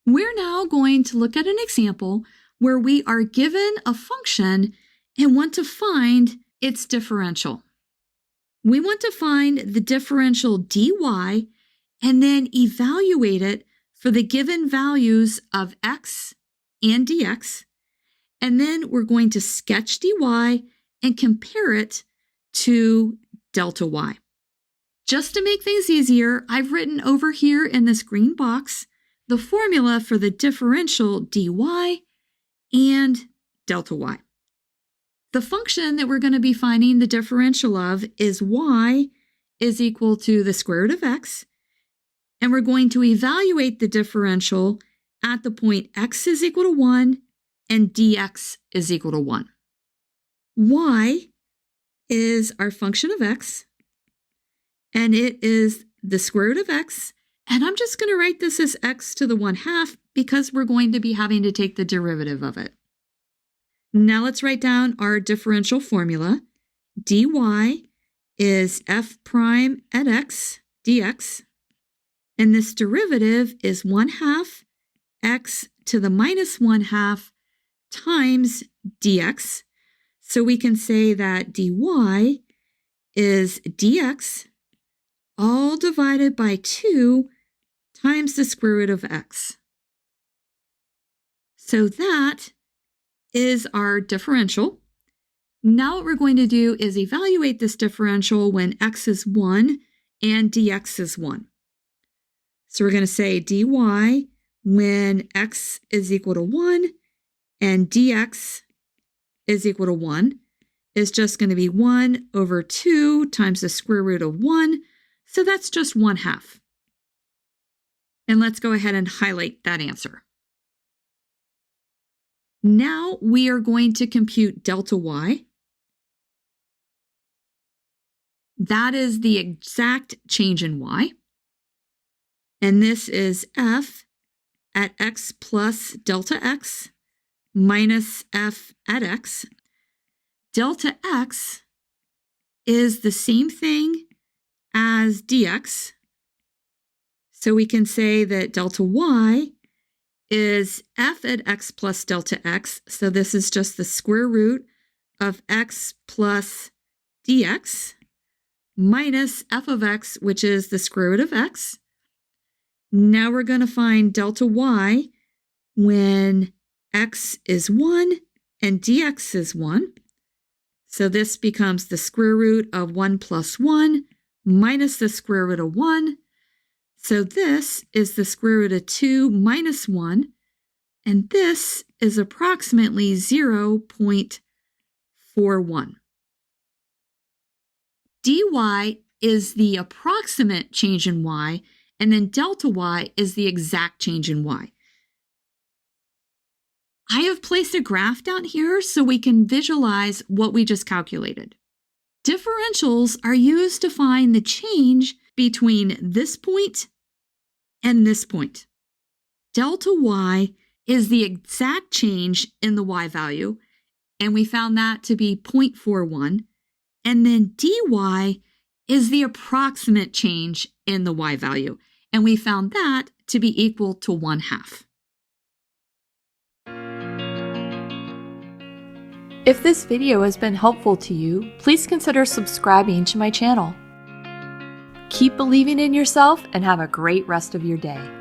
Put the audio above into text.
We're now going to look at an example where we are given a function and want to find its differential. We want to find the differential dy and then evaluate it for the given values of x and dx. And then we're going to sketch dy and compare it to delta y. Just to make things easier, I've written over here in this green box the formula for the differential dy and delta y. The function that we're going to be finding the differential of is y is equal to the square root of x, and we're going to evaluate the differential at the point x is equal to 1 and dx is equal to 1. Y is our function of x, and it is the square root of x, and I'm just going to write this as x to the 1/2 because we're going to be having to take the derivative of it. Now let's write down our differential formula. dy is f prime at x dx, and this derivative is 1/2 x to the minus 1/2 times dx. So we can say that dy is dx all divided by 2 times the square root of x. So that is our differential. Now what we're going to do is evaluate this differential when x is 1 and dx is 1. So we're going to say dy when x is equal to 1 and dx is equal to 1 is just going to be 1 over 2 times the square root of 1. So that's just 1/2. And let's go ahead and highlight that answer. Now we are going to compute delta y. That is the exact change in y. And this is f at x plus delta x minus f at x. Delta x is the same thing as dx. So we can say that delta y is f at x plus delta x. So this is just the square root of x plus dx minus f of x, which is the square root of x. Now we're going to find delta y when x is 1 and dx is 1. So this becomes the square root of 1 plus 1 minus the square root of 1. So this is the square root of 2 minus 1, and this is approximately 0.41. dy is the approximate change in y, and then delta y is the exact change in y. I have placed a graph down here so we can visualize what we just calculated. Differentials are used to find the change between this point and this point. Delta y is the exact change in the y value, and we found that to be 0.41. And then dy is the approximate change in the y value, and we found that to be equal to 1/2. If this video has been helpful to you, please consider subscribing to my channel. Keep believing in yourself and have a great rest of your day.